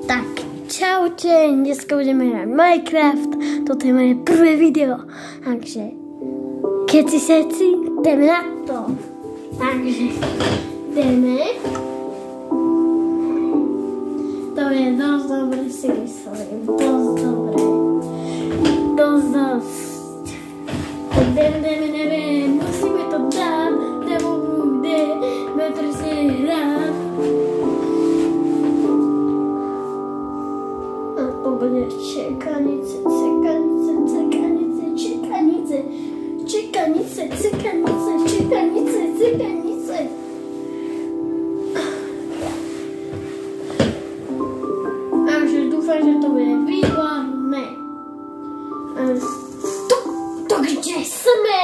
Tak, čaute, dneska budeme hrať Minecraft, toto je moje prvé video, takže keci seci, jdeme na to. Takže jdeme. To je dosť dobre, si myslím, dosť dobre, dosť. Jdeme, musíme to dát, nebo budeme presne hrát. A to bude čekanice, cekanice. Takže dúfam, že to bude výborné. To kde sme?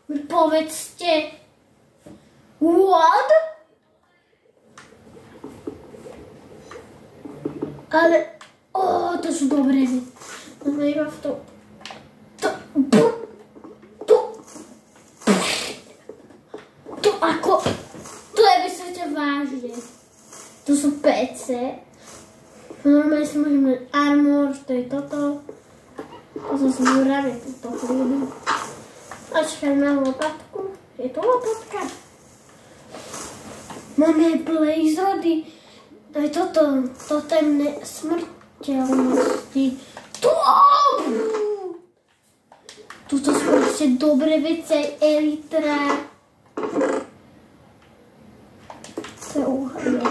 Mi povedzte. What? Ale, to sú dobré veci. To sme iba v tom. To ako, to je vysvete vážne. To sú PC. Normálne si môžeme mať armor, to je toto. Toto sú murave, toto chvíli. Počkaj, mám lopatku. Je to lopatka? Máme blaze rody. Aj toto temné smrteľnosti. Tuto sú ešte dobré veci, aj elitra. To je uhlie.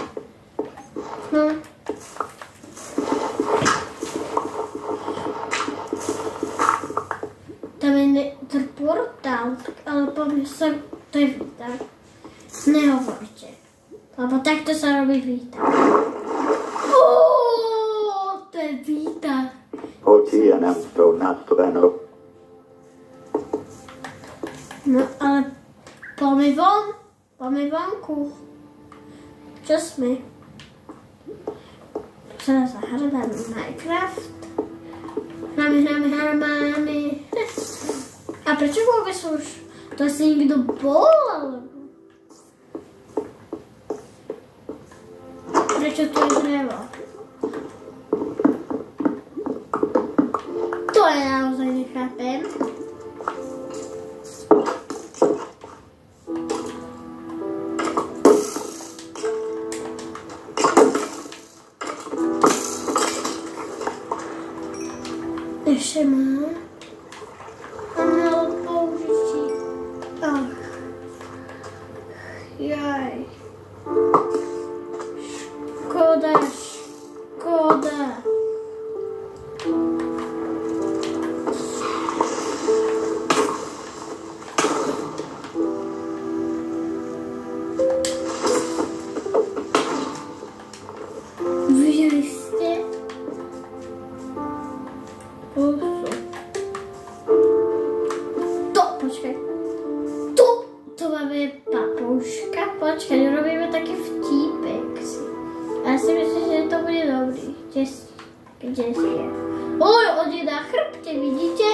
No. Tam je portál, ale poviem sa, to je výtah. Nehovorte, lebo takto sa robí výtah. To je výtah. Oči a nám to nastaveno. No ale poďme vonku. Čo sme? Sa zahráme Minecraft. Hráme. A prečo vôbec už? To asi nikto bol, alebo? Prečo tu je drevo? To ja naozaj nechápem. Ešte mám. A malo použití. Ach. Jaj. Škoda. Videli ste? To máme papouška. Počkaj, robíme taký vtípek si. A ja si myslím, že to bude dobrý. Kde je? On je na chrbte, vidíte?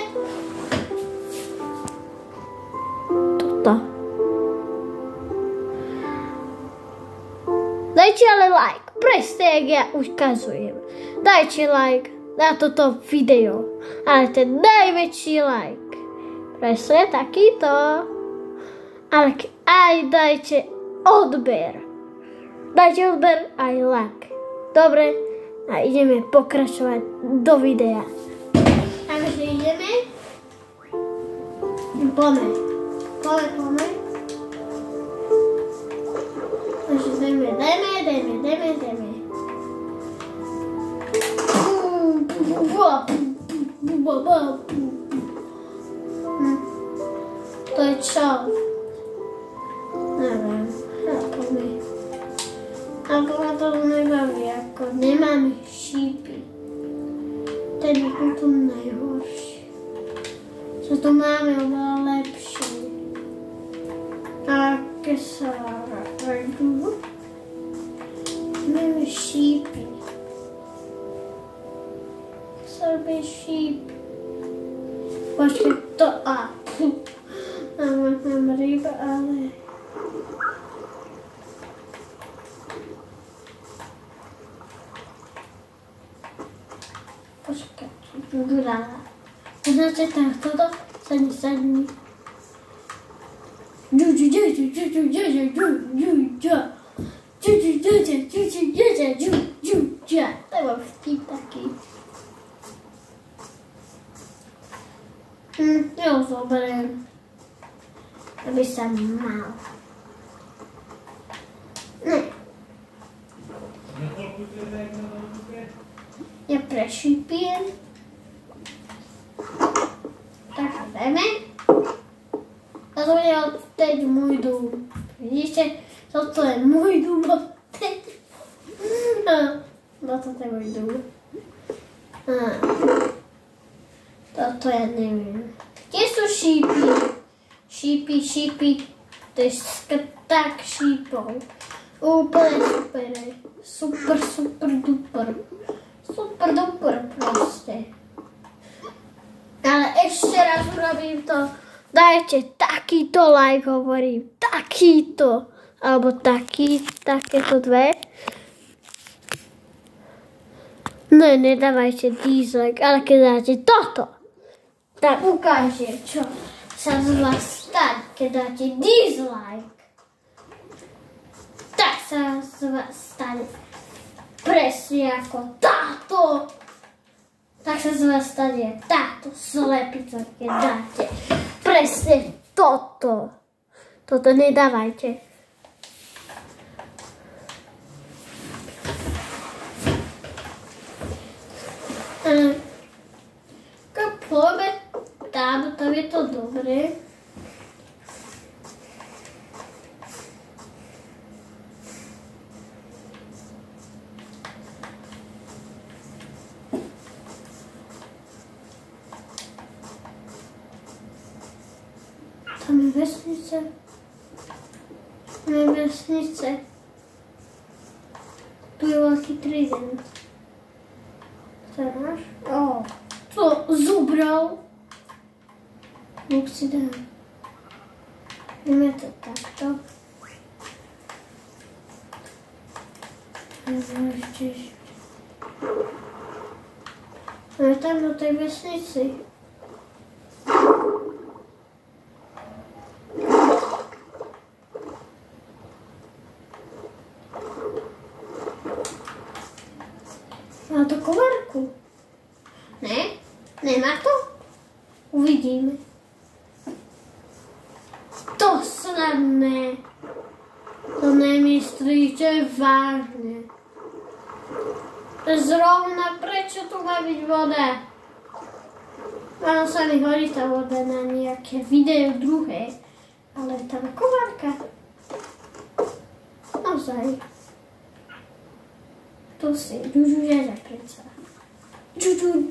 Toto. Dajte ale like, presne jak ja ukazujem. Dajte like na toto video. Ale ten najväčší like. Presne takýto. Ale aj dajte odber. Dajte odber aj like. Dobre? A ideme pokračovať do videa. Takže ideme. Poďme. Takže dajme. To je čo? Neviem, poďme. Ako ma to nebaví, ako nemáme šípy. To je potom najhoršie. Čo to máme oveľa lepšie. Aké sa vedú. Máme šípy. Sorbe šípy. Počkej, to mám ryba, ale... Počkaj, grala. Poznáte toto? Sadni. To je vtip taký. Ja ho zoberiem, aby sa mal. Ne. Ja prešípiem. Takže dáme. A to je odteď môj dom. Vidíte? Toto je môj dom odteď. No toto je môj dom. Toto ja neviem. Kde sú šípy? Šípy. To je tak šípov. Úplne super. Super duper proste. Ale ešte raz urobím to. Dajte takýto like, hovorím. Takýto. Alebo takéto dve. No, nedávajte dislike, ale keď dáte toto, tak ukáže, čo sa z vás stane. Keď dáte dislike, tak sa z vás stane presne ako táto. Tak sa z vás stane táto slepica, keď dáte presne toto. Toto nedávajte. Keď pôjme tam je to dobré. Tam je vesnice. Tu je veľký trident. Teraz? To zobral. Nech si dám. Ideme to takto. Ale tam do tej vesnici. Má to kovárku? Ne? Nemá to? Uvidíme. To snad ne. To nemyslíte vážne. Zrovna prečo tu má byť voda? Áno, sa mi hodí tá voda na nejaké video druhé. Ale tam kovárka. Naozaj. To si Jujuja predsa. Jujuja.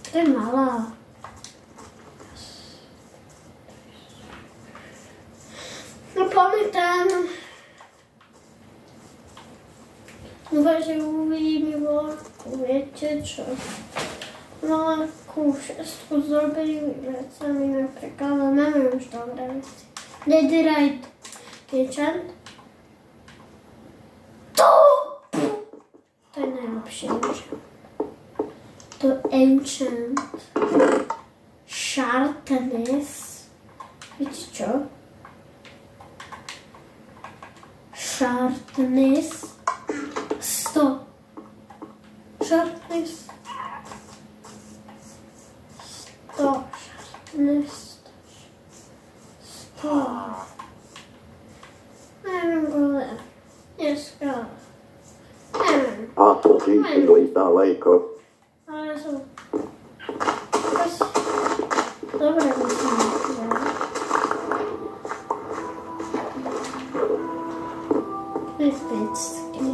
To je malá. No pamätám. Dúfam, že uvidíme voľku. Viete čo? Veľkú šestku s dobrými vecami napríklad, ale máme už dobré veci. Netherite enchant. To je najlepšie enchant. To enchant. Sharpness. Viete čo? Sharpness 100. Sharpness 100. Neviem, ale dneska. Neviem. Aapo siis daleko. Ale sú. Dobre, myslím, že bezpecky.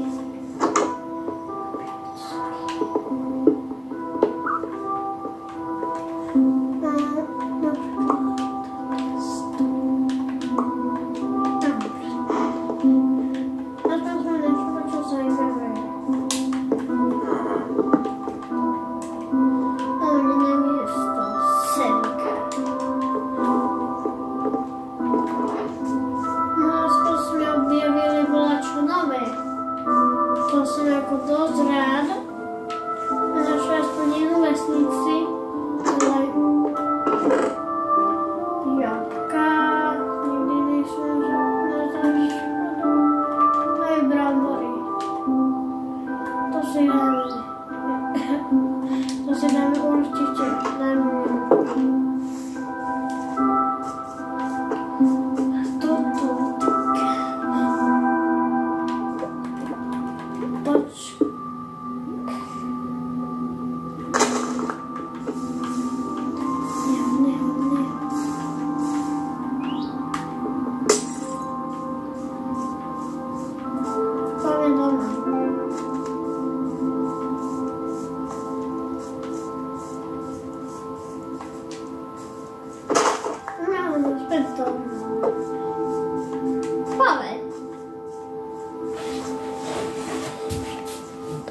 Jabka, nikdy nejsme žádné aj brambory. To si dáme určitě.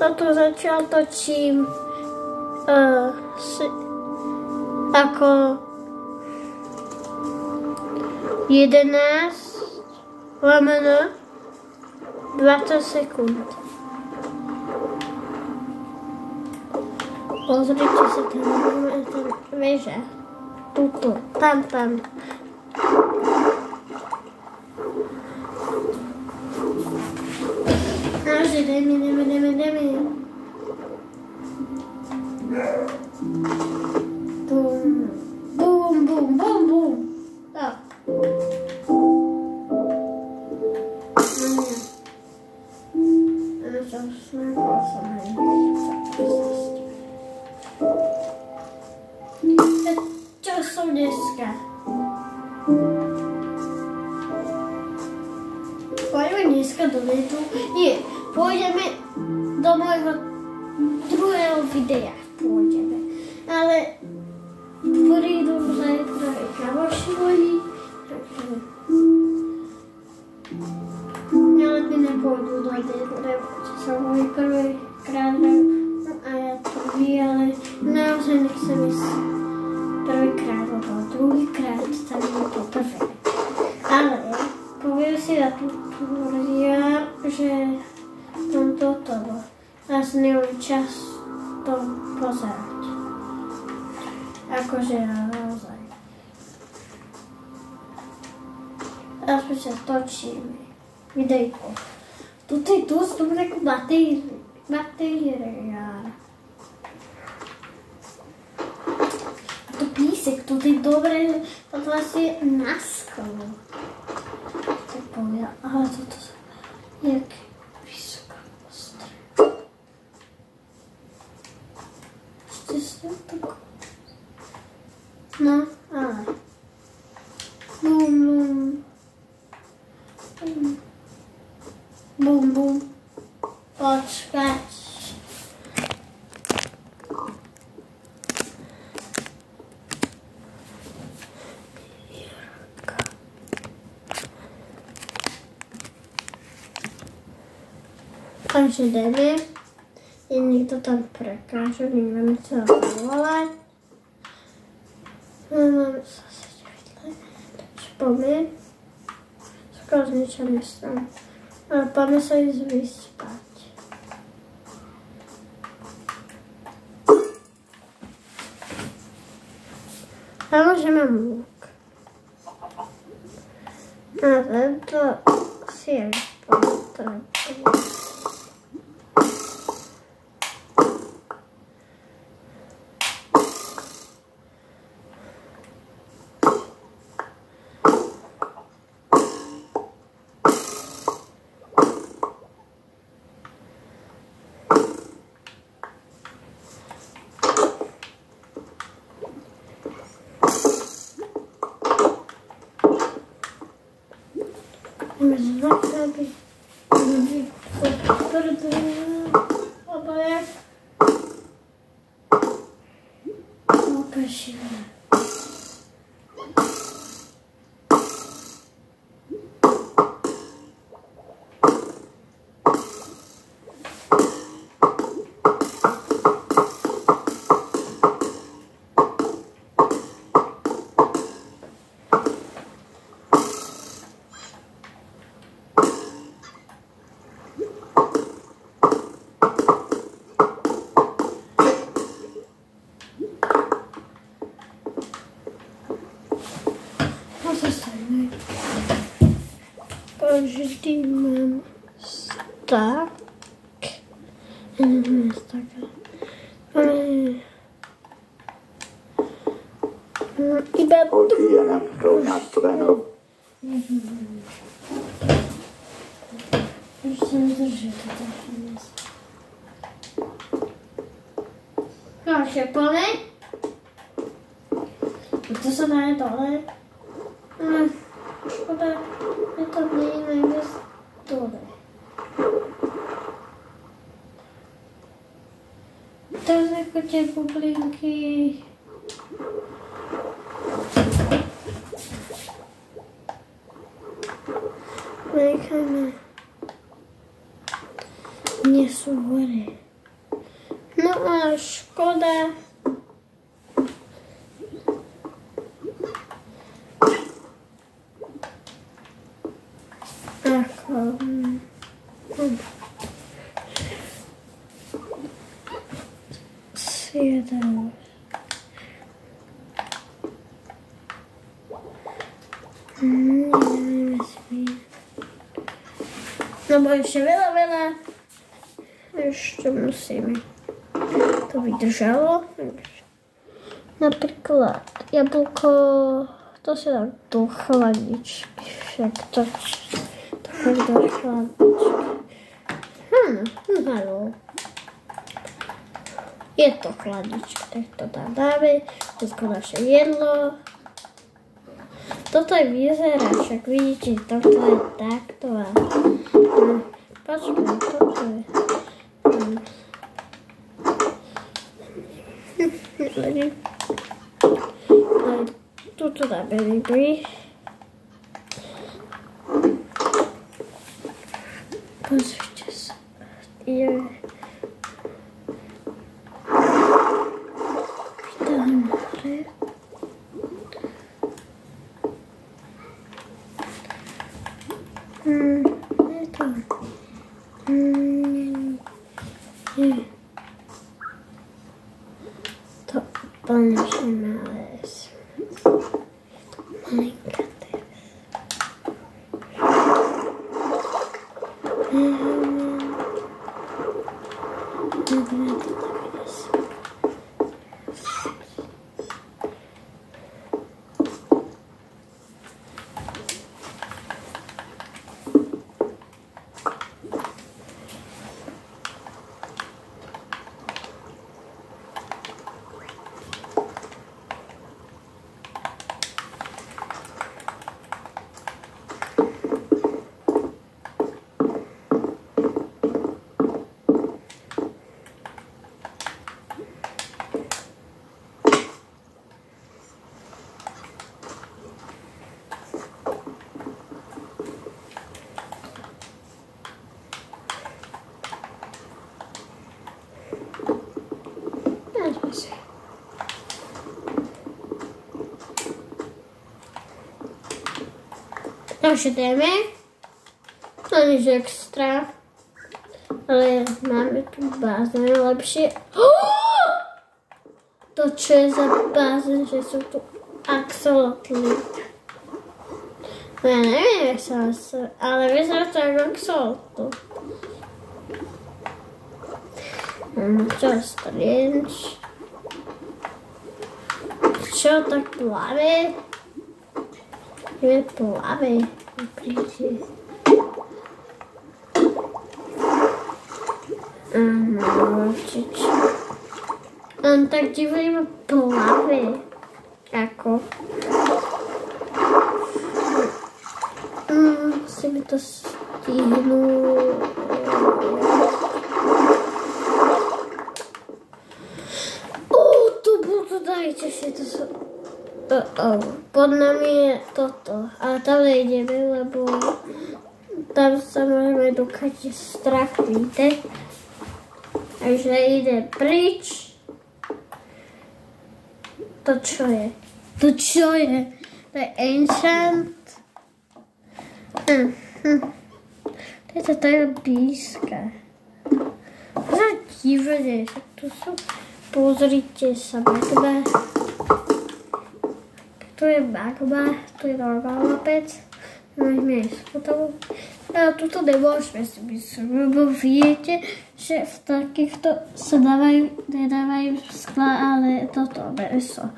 Toto začal točím ako 11/20 sekund. Pozrite sa tam, máme tam veža. Tuto, tam. Nože, daj mi. Bum. Tak. Čo som dneska? Poďme dneska do letu. Nie, pôjdeme do môjho druhého videa. Ale prídu zajtra aj kamoši moji. Ale ty nepôjdu do letu, lebo som môj prvýkrát a ja to ví, ale naozaj nechcem ísť prvýkrát, lebo druhýkrát sa mi poprvé. Ale poviem si na tú túria, že som toto a s nemám čas to pozerať. Akože naozaj. Aspoň sa točíme videjko. Tuto je dosť dobré ako batéria. To písek, tuto je dobré, to vlastne na sklo. To poviem, ale toto je jak vysoká ostré. Ešte sa tako. No, ale. Bum. Počkať. Takže jdeme. Je niekto tam prekáže, nemáme čo zavolať. Máme zase vedle, takže poďme. Skoro z ničo nestane. Ale poďme sa ísť vyspať. Ale že mám lúk. A tento si aj potrebujem. vždy mám tak. Iba Ol hieno, rovnastreno. Už jsem držel toto dnes. No, už je plný. To se dá dole. Škoda, je to nejde dole. To je jako tě bublinky. Necháme. Nie sú hore. No a škoda. Ako... Sviedal. Nedáme sviedať. No bo ešte veľa. Ešte musíme. To vydržalo. Napríklad jablko, to sa dá do chladničky. Však to chodí do chladničky. Halo. Je to chladnička, tak to tam dáme. Všetko naše jedlo. Toto je vyzerá, však vidíte, toto je takto. Počkaj, toto je. Tuto dáme ryby. Pozrite sa. Dáme hore. Je to. Nie. To úplne malé. Malinká teraz. Takže jdeme, to nič extra, ale máme tu bázen lepšie. To čo je za bázen, že sú tu axolotly. No ja neviem, jak sa ale vyzerá to ako axolotl. Mám čas strange. Čo tak plavé? Je plavé. Príde. Určite. On tak divne plavé. Ako? Musíme to stihnúť. Dajte si to so... Pod nami je toto, ale tam nejdeme, lebo tam sa môžeme dokať strach, víte? Takže ide preč. To čo je? To čo je? To je enchant. To je to tak blízka. To je divné, že tu sú... Pozrite sa, magma. Tu je magma, tu je normálna pec. Môžeme ísť potom. Ale tuto nemôžeme si myslím, lebo viete, že v takýchto sa nedávajú skla, ale toto meso.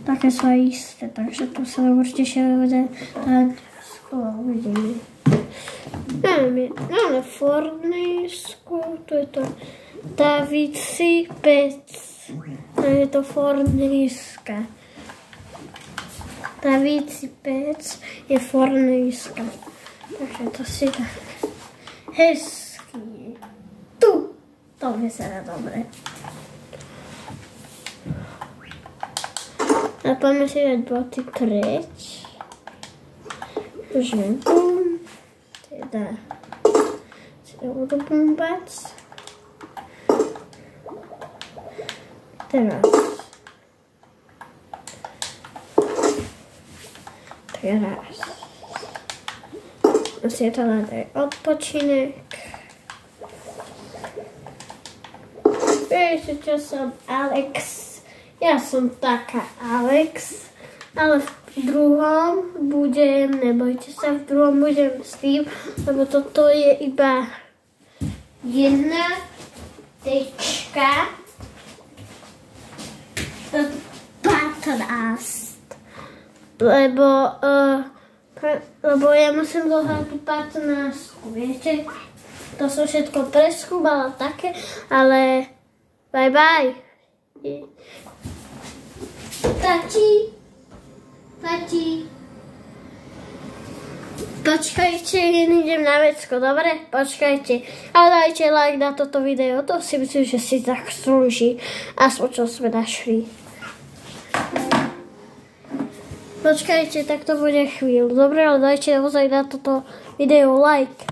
Také sú aj isté, takže tu sa nám určite bude dať sklo, uvidíme. Máme fornejsku, tu je to Davici pec, tu je to fornejska. Davici pec je fornejska. Takže to si tak hezký. Tu! To vyzerá dobre. A poďme si dať boty preč. Že bum. Teda si budú bumbať. Teraz. Si to dať aj odpočinek. Viete, čo som Alex? Ja som taká Alex, ale v druhom budem, nebojte sa, v druhom budem Steve, lebo toto je iba jedna tečka. Patrast. Lebo ja musím dohrať 15, viete? To som všetko preskúmala také, ale bye bye. Tati. Počkajte, idem na vecko, dobre? Počkajte. A dajte like na toto video, to si myslím, že si zaslúži. Aspoň čo sme našli. Počkajte, tak to bude chvíľu. Dobre, ale dajte naozaj na toto video like.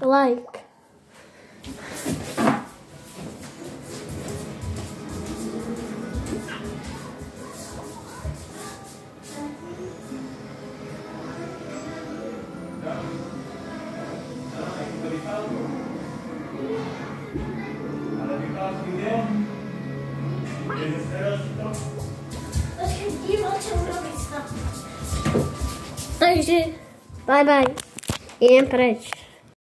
Takže, bye bye. Idem preč.